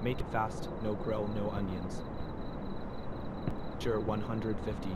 Make it fast, no grill, no onions. Sure, 150.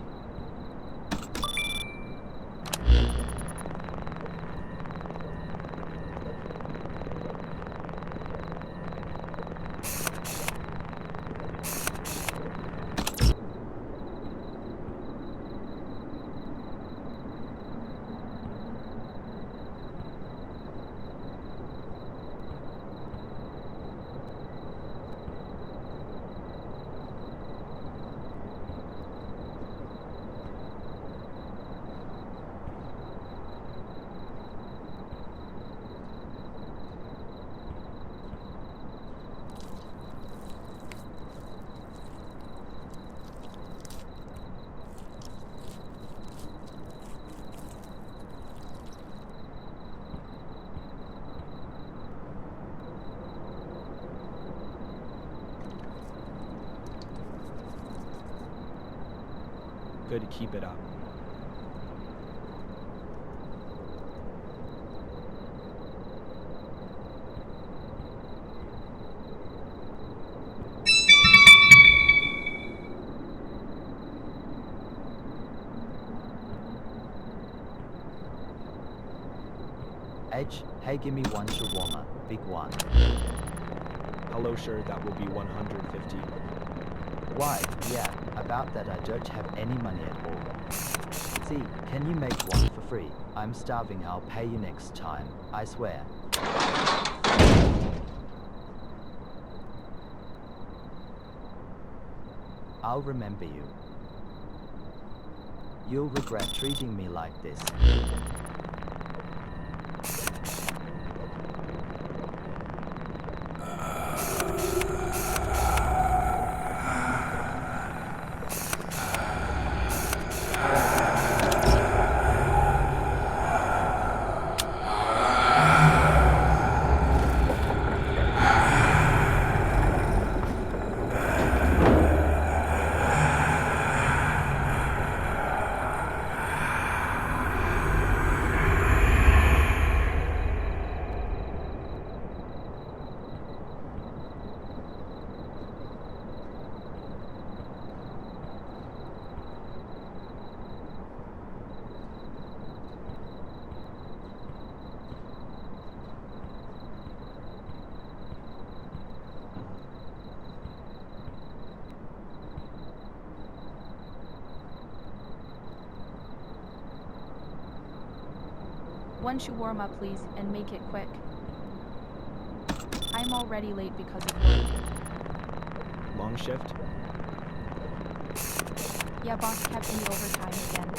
Good, keep it up. H, hey, give me one shawarma, big one. Hello, sure, that will be 150. Why, yeah, about that I don't have any money at all. See, can you make one for free? I'm starving, I'll pay you next time, I swear. I'll remember you. You'll regret treating me like this. One shawarma, please, and make it quick. I'm already late because of work. Long shift? Yeah, boss kept me overtime again.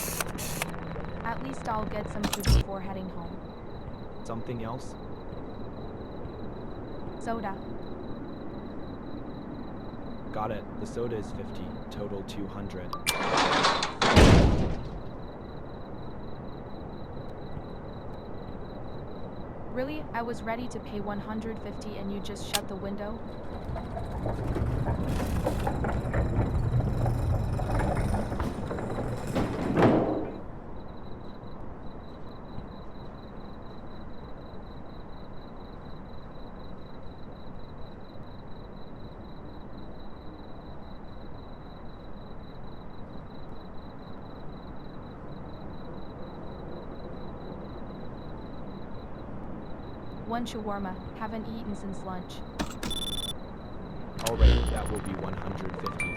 At least I'll get some food before heading home. Something else? Soda. Got it. The soda is 50, total 200. Really? I was ready to pay 150 and you just shut the window? One shawarma, haven't eaten since lunch. Alright, that will be 150.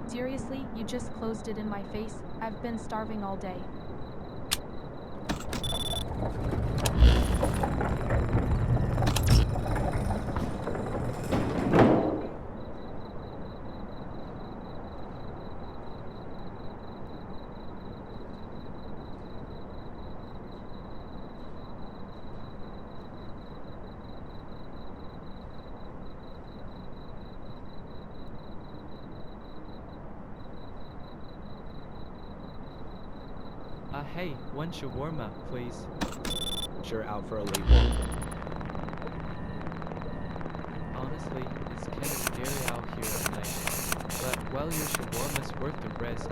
Seriously, you just closed it in my face? I've been starving all day. Hey, one shawarma, please. Sure, out for a late walk. Honestly, it's kinda scary out here at night. But well, your shawarma's worth the risk.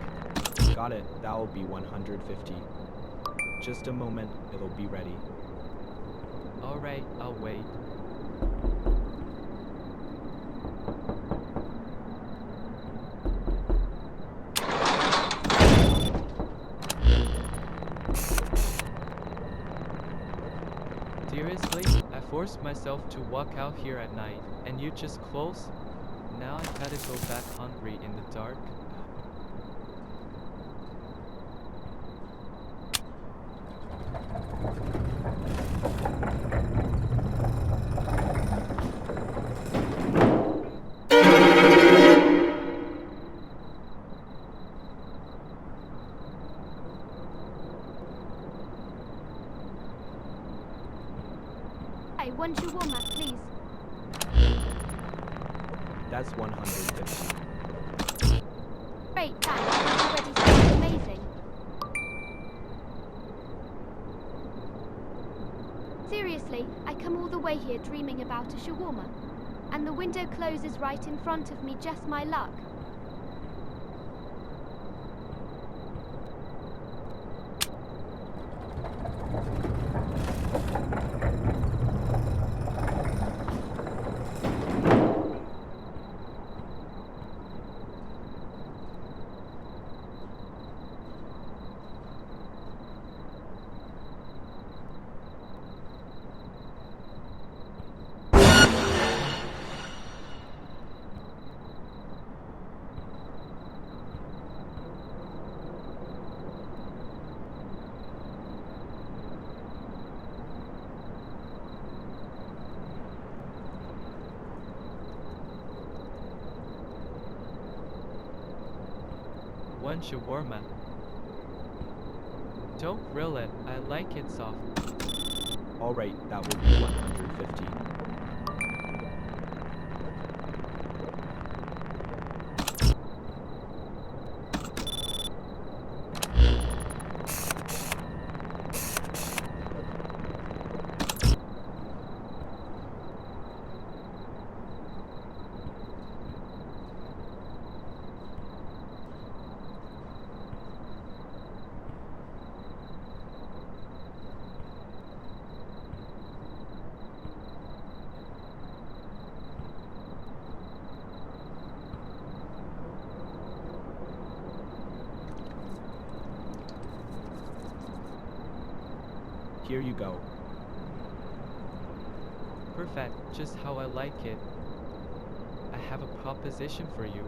Got it, that'll be 150. Just a moment, it'll be ready. Alright, I'll wait. Seriously? I forced myself to walk out here at night, and you just close? Now I gotta go back hungry in the dark. Hey, one shawarma, please. That's 150. Great, thanks. It already sounds amazing. Seriously, I come all the way here dreaming about a shawarma. And the window closes right in front of me, just my luck. One shawarma. Don't grill it, I like it soft. Alright, that will be 150. Here you go. Perfect, just how I like it. I have a proposition for you.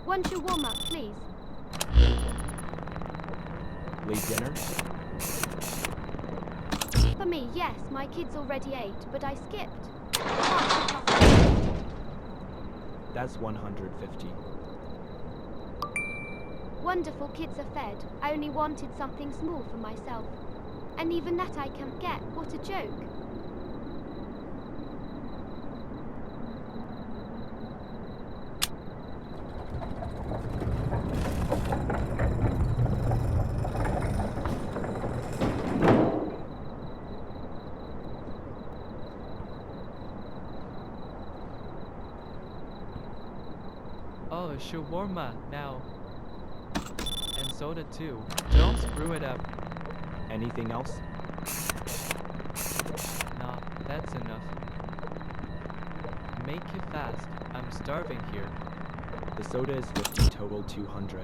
One shawarma, please. Late dinner? For me, yes. My kids already ate, but I skipped. That's 150. Wonderful, kids are fed. I only wanted something small for myself. And even that I can't get. What a joke. Oh, shawarma, now. And soda too. Don't screw it up. Anything else? Nah, that's enough. Make it fast. I'm starving here. The soda is 50, total 200.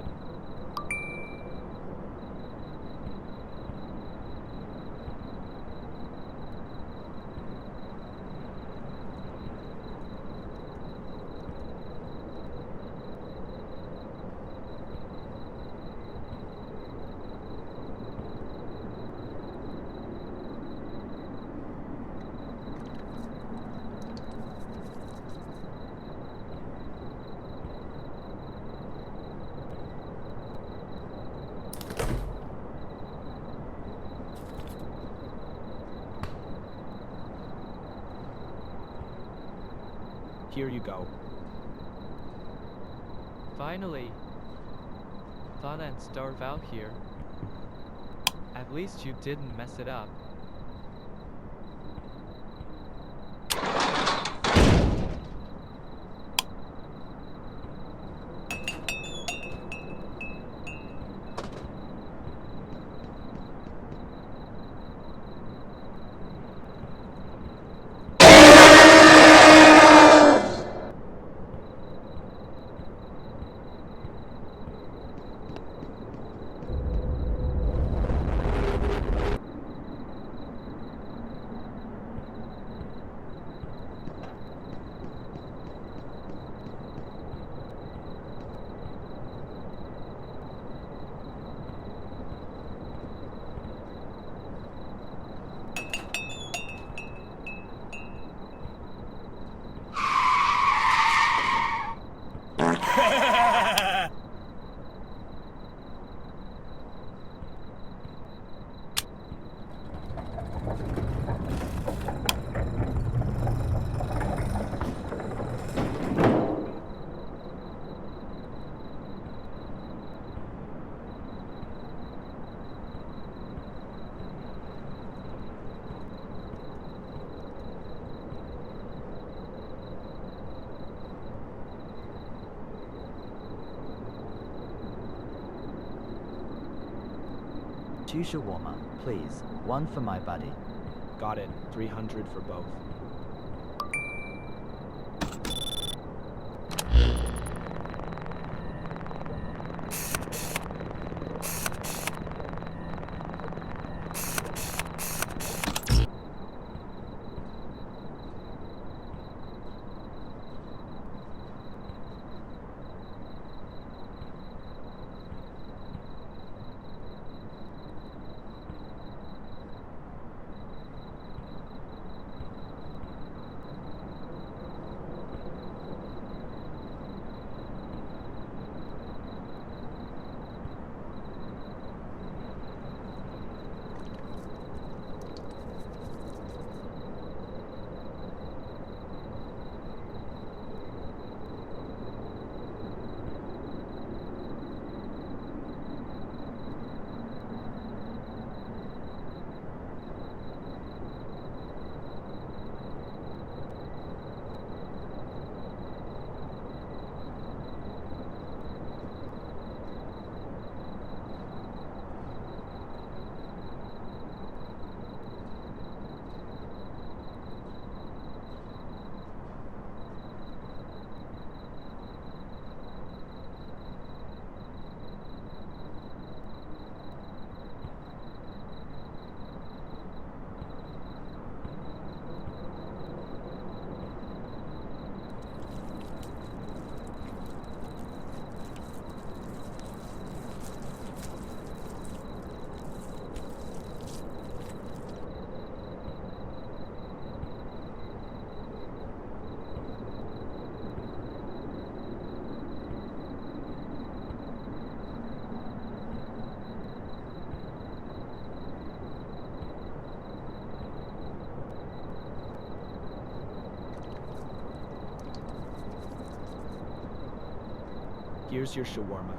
Here you go. Finally. Thought I'd starve out here. At least you didn't mess it up. Two shawarma, please. One for my buddy. Got it. 300 for both. Here's your shawarma.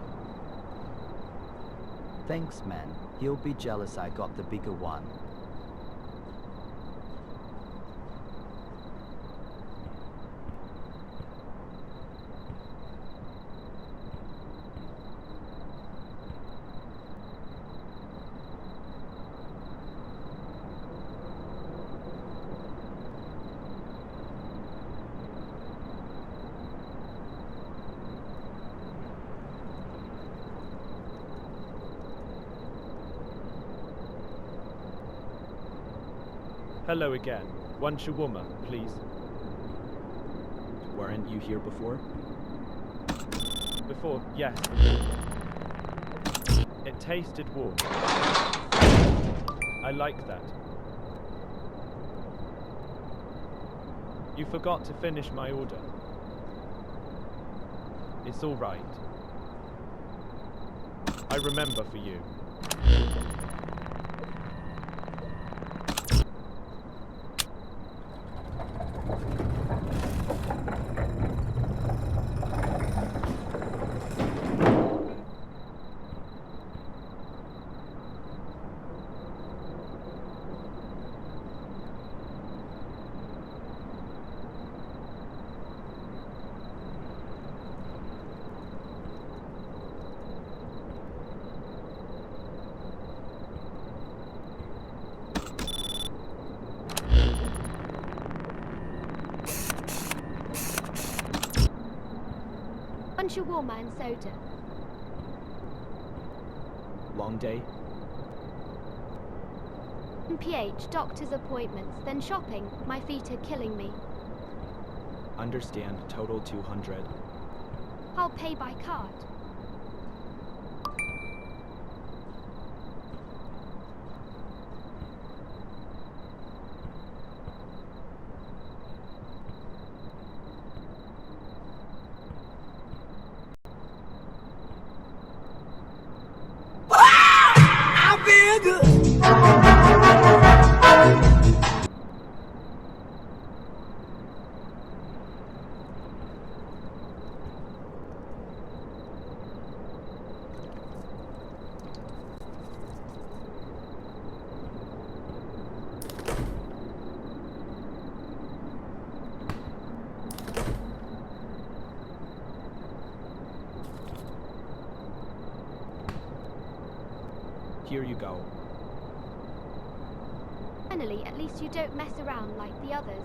Thanks, man. He'll be jealous I got the bigger one. Hello again. One shawarma, please. Weren't you here before? Before, yes. It tasted warm. I like that. You forgot to finish my order. It's all right. I remember for you. shawarma and soda. Long day? PH, doctor's appointments, then shopping. My feet are killing me. Understand, total 200. I'll pay by card. Here you go. Finally, at least you don't mess around like the others.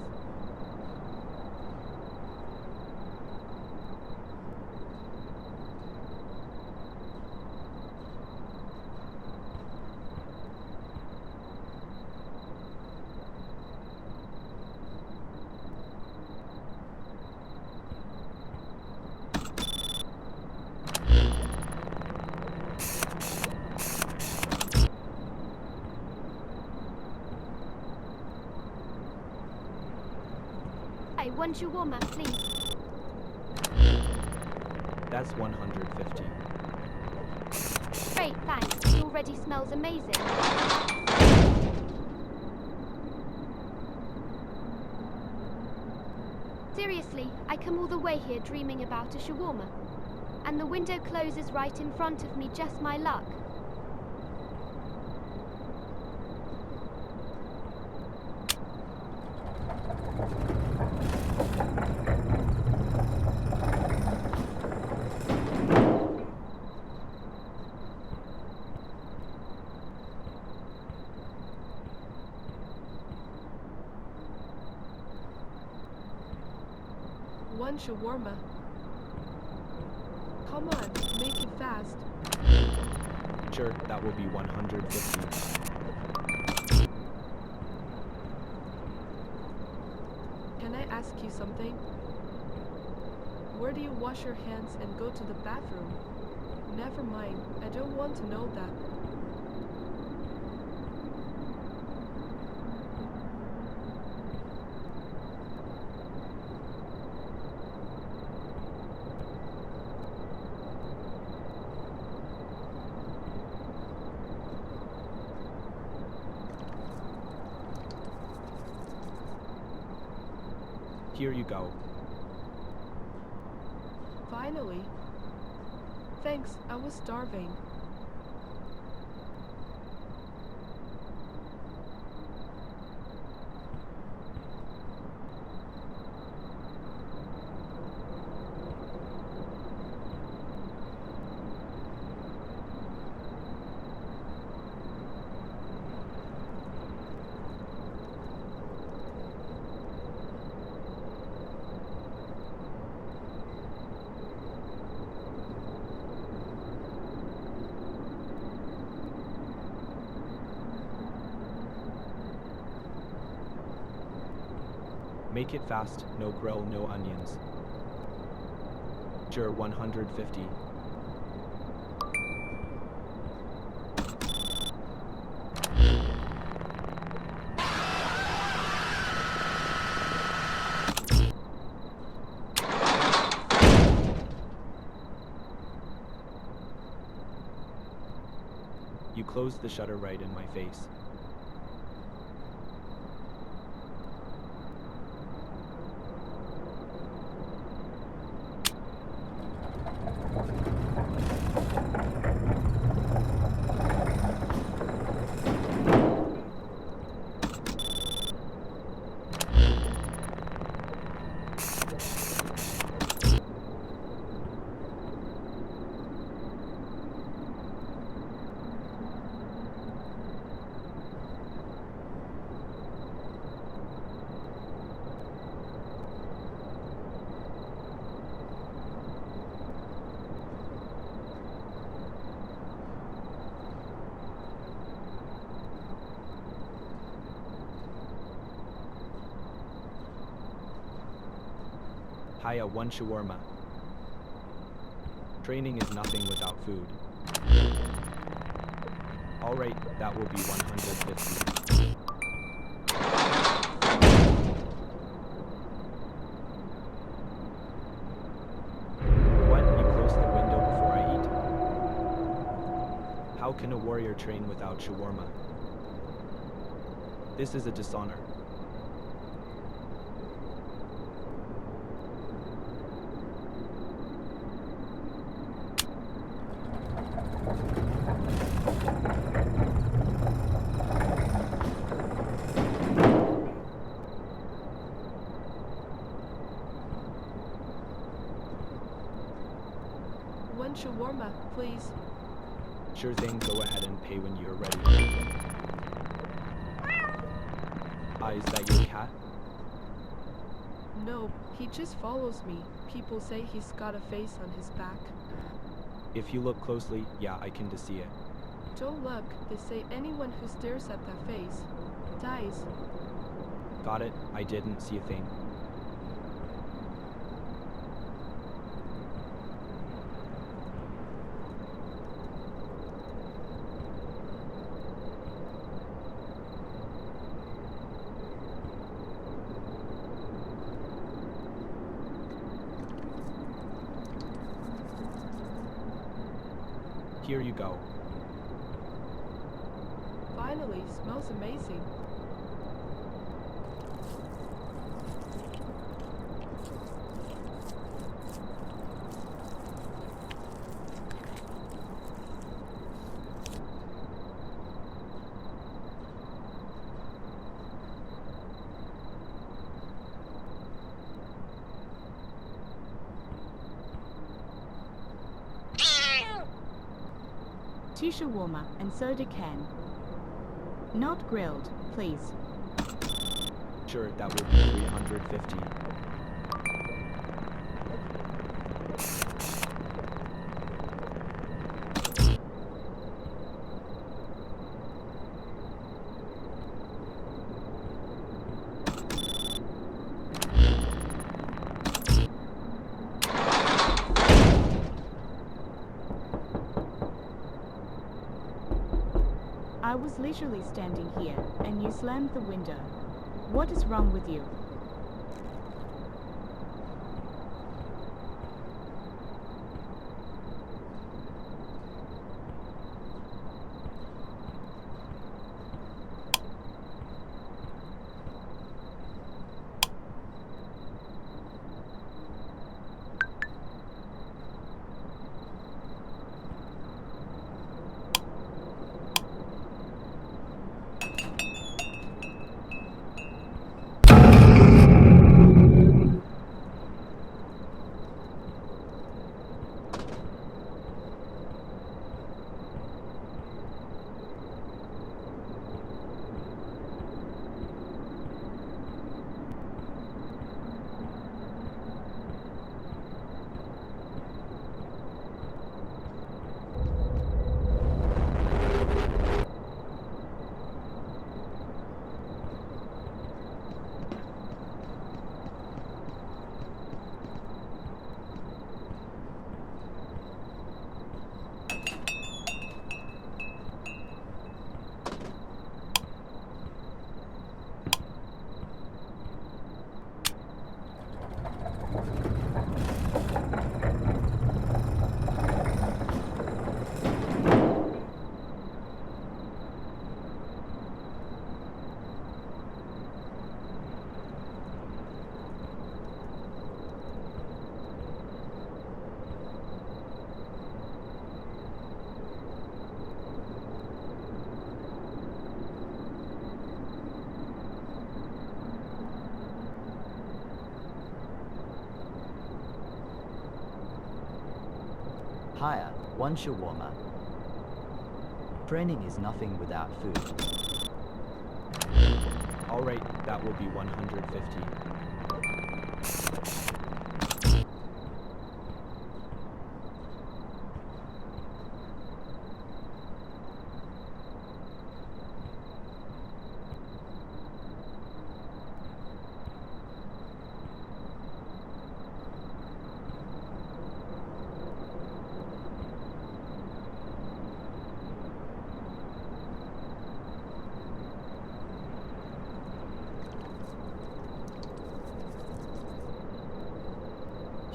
Hey, one shawarma, please. That's 150. Great, thanks. It already smells amazing. Seriously, I come all the way here dreaming about a shawarma. And the window closes right in front of me, just my luck. One shawarma. Come on, make it fast. Sure, that will be 150. Can I ask you something? Where do you wash your hands and go to the bathroom? Never mind, I don't want to know that. Here you go. Finally. Thanks, I was starving. Make it fast, no grill, no onions. Sure, 150. You closed the shutter right in my face. Hiya, one shawarma. Training is nothing without food. Alright, that will be 150. What? You close the window before I eat? How can a warrior train without shawarma? This is a dishonor. One shawarma, please. Sure thing, go ahead and pay when you're ready. Is that your cat? No, he just follows me. People say he's got a face on his back. If you look closely, yeah, I can see it. Don't look. They say anyone who stares at that face dies. Got it, I didn't see a thing. Here you go. Finally, smells amazing. Two shawarma and soda can. Not grilled, please. Sure, that would be 350. I was literally standing here, and you slammed the window. What is wrong with you? Hiya, one shawarma. Training is nothing without food. Alright, that will be 150.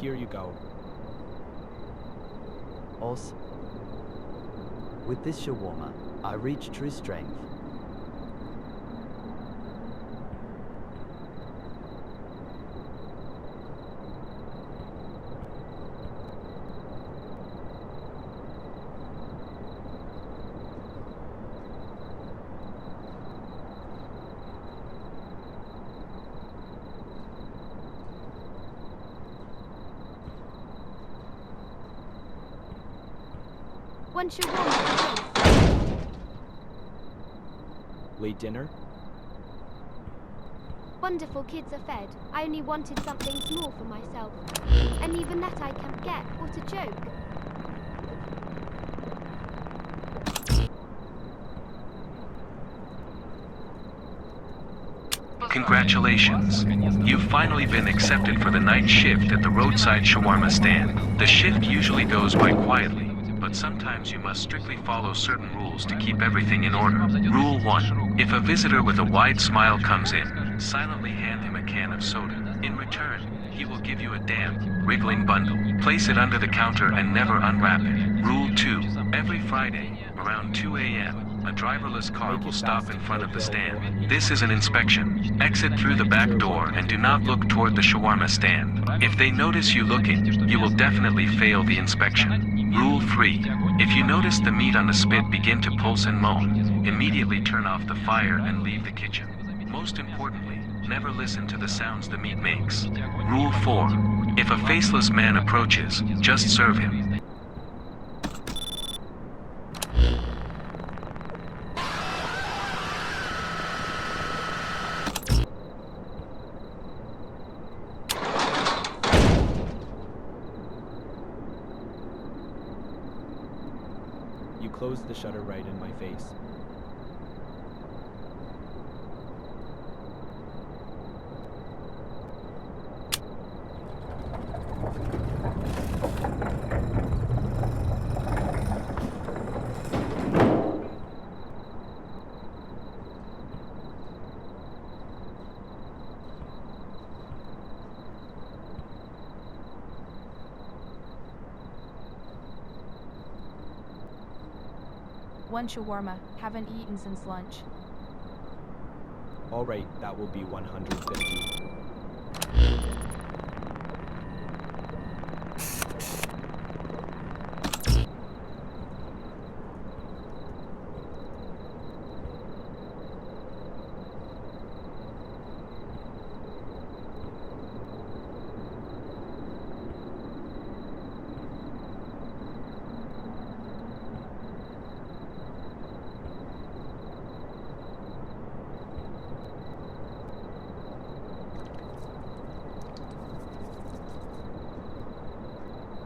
Here you go. Awesome. With this shawarma, I reach true strength. One shawarma, please. Late dinner? Wonderful kids are fed. I only wanted something small for myself. And even that I can't get. What a joke. Congratulations. You've finally been accepted for the night shift at the roadside shawarma stand. The shift usually goes by quietly, but sometimes you must strictly follow certain rules to keep everything in order. Rule 1. If a visitor with a wide smile comes in, silently hand him a can of soda. In return, he will give you a damp, wriggling bundle. Place it under the counter and never unwrap it. Rule 2. Every Friday, around 2 a.m., a driverless car will stop in front of the stand. This is an inspection. Exit through the back door and do not look toward the shawarma stand. If they notice you looking, you will definitely fail the inspection. Rule 3. If you notice the meat on the spit begin to pulse and moan, immediately turn off the fire and leave the kitchen. Most importantly, never listen to the sounds the meat makes. Rule 4. If a faceless man approaches, just serve him. You closed the shutter right in my face. One shawarma. Haven't eaten since lunch. All right, that will be 150.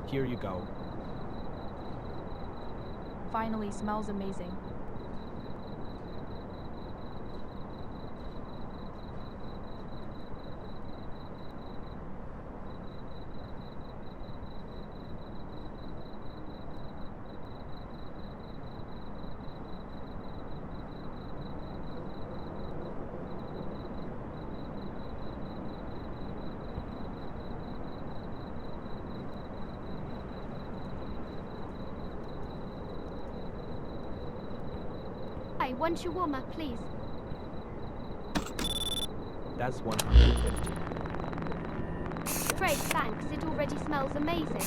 Here you go. Finally, smells amazing. Hi, one shawarma, please. That's 150. Great, thanks. It already smells amazing.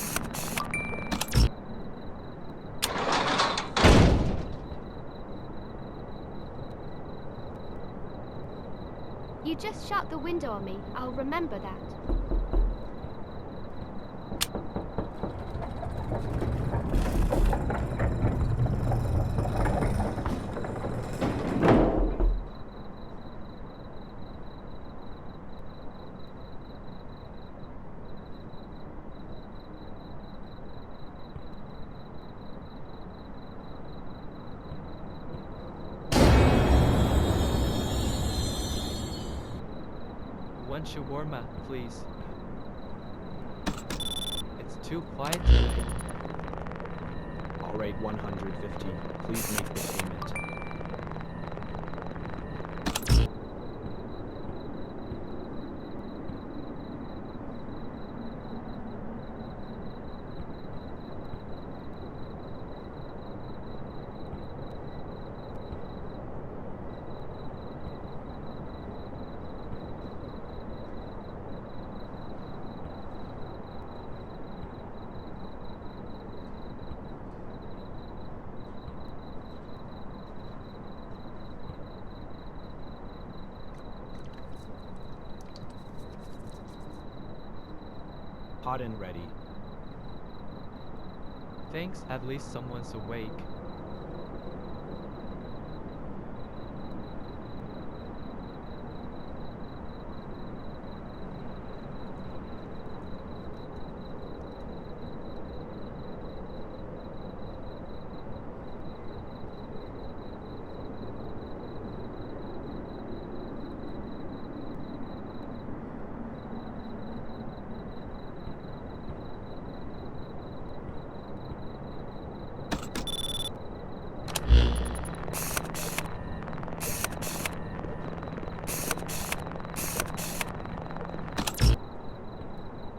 You just shut the window on me. I'll remember that. One shawarma, please. It's too quiet today. All right, 150. Please make the payment. Hot and ready. Thanks, at least someone's awake.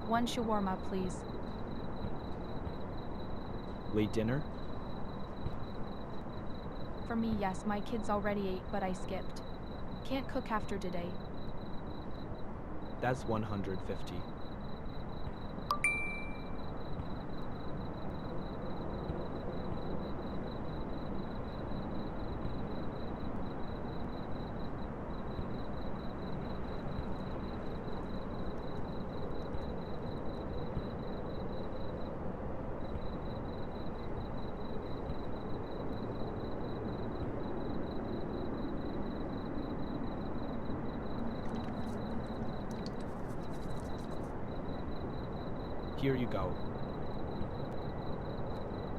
One shawarma, please. Late dinner? For me, yes. My kids already ate, but I skipped. Can't cook after today. That's 150. Here you go.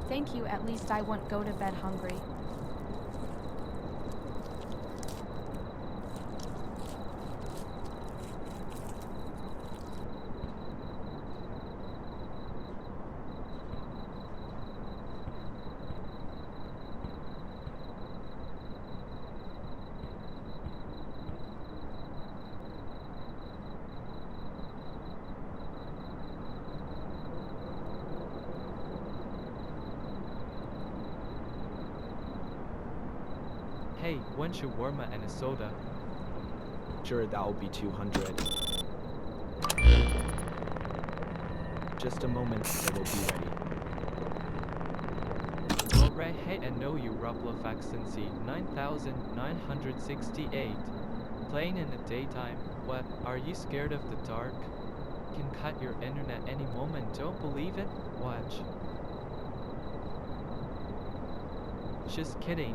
Thank you, at least I won't go to bed hungry. Hey, one shawarma and a soda. Sure, that'll be 200. Just a moment, it'll be ready. Alright, hey, and no, you Rubloff Excellency, 9968. Playing in the daytime. What, are you scared of the dark? Can cut your internet any moment, don't believe it? Watch. Just kidding.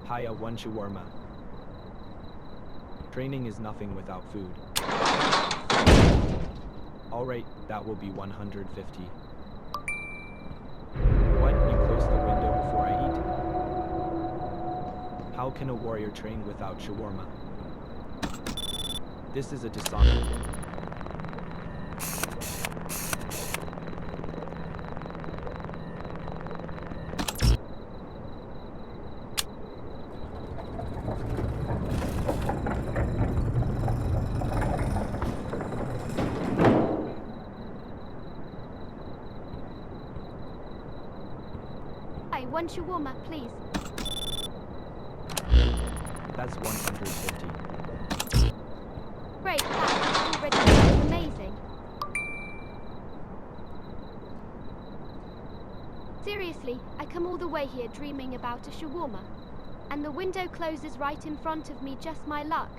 Hiya, one shawarma. Training is nothing without food. Alright, that will be 150. What, you close the window before I eat? How can a warrior train without shawarma? This is a dishonor. Hi, one shawarma, please. That's 150. Great, that already sounds amazing. Seriously, I come all the way here dreaming about a shawarma. And the window closes right in front of me, just my luck.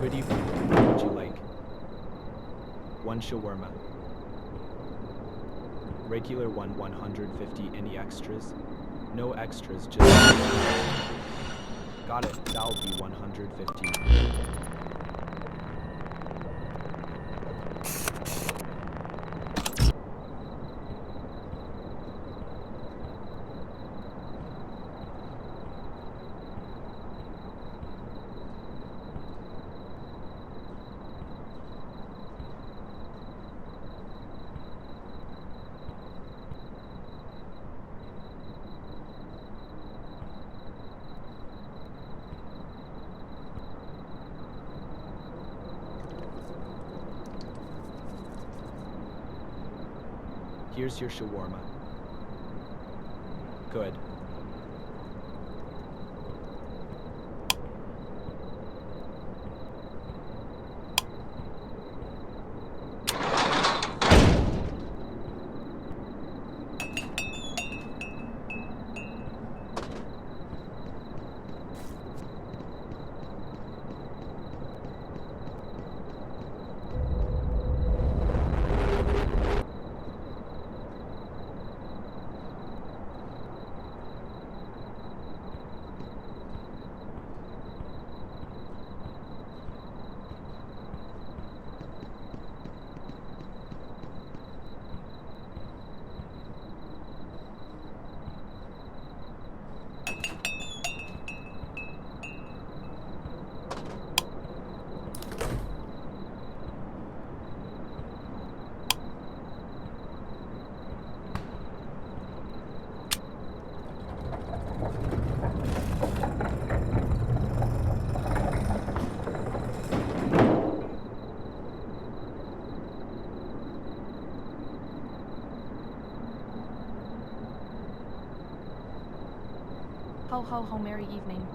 Good evening. What would you like? One shawarma. Regular one, 150. Any extras? No extras, just... Got it. That'll be 150. Here's your shawarma. Good. Ho ho ho, merry evening.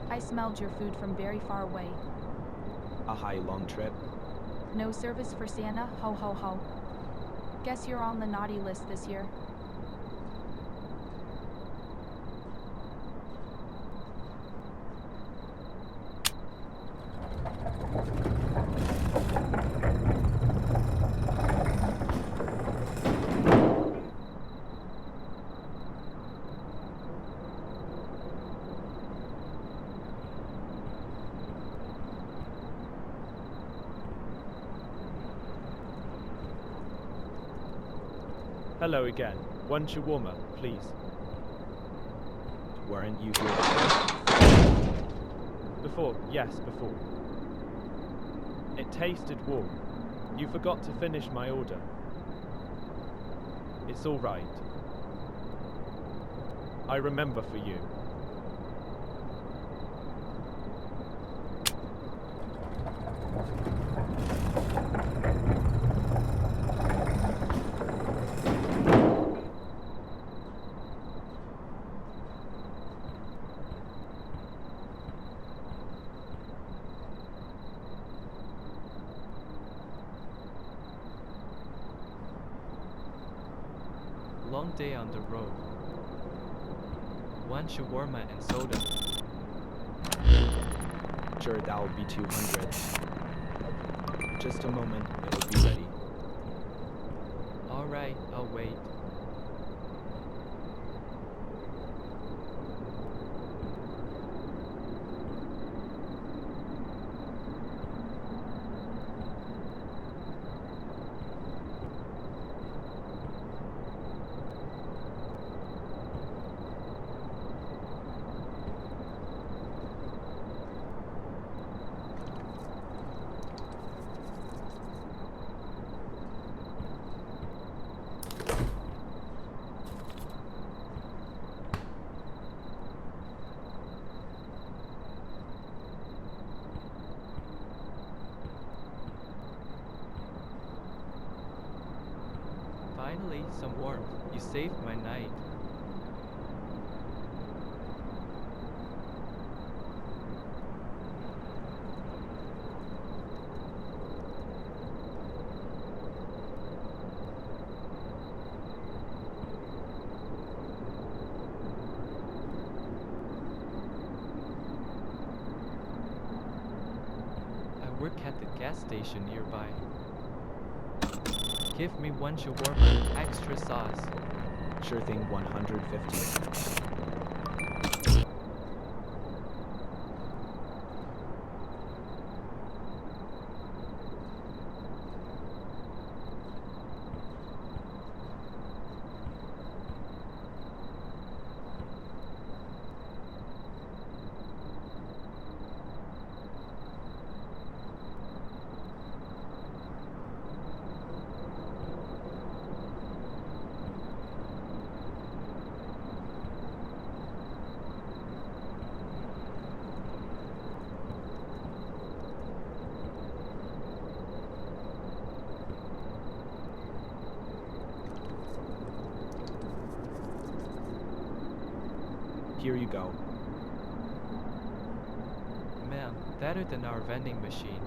I smelled your food from very far away. A high long trip. No service for Santa? Ho ho ho. Guess you're on the naughty list this year. Hello again. One shawarma, please. Weren't you here before? Before, yes, before. It tasted warm. You forgot to finish my order. It's all right. I remember for you. Long day on the road. One shawarma and soda. Sure, that'll be 200. Just a moment, it'll be ready. Alright, I'll wait. Finally, some warmth. You saved my night. I work at the gas station nearby. Give me one shawarma, extra sauce. Sure thing, 150. Here you go. Man, better than our vending machine.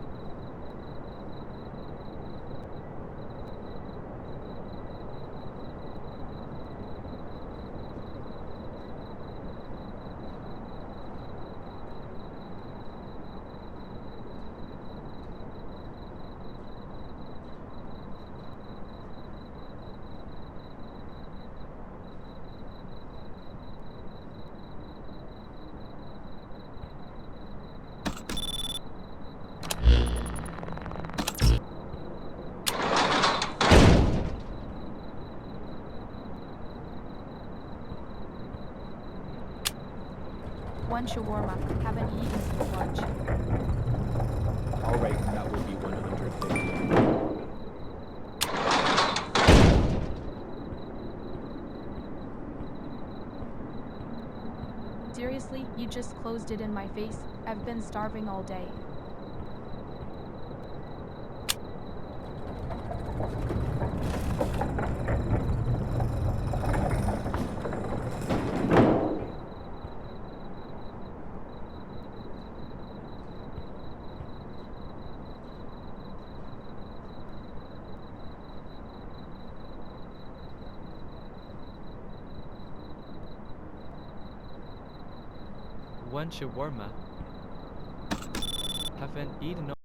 One shawarma. Haven't eaten since lunch. Alright, that will be 150. Seriously? You just closed it in my face? I've been starving all day. One shawarma. Haven't eaten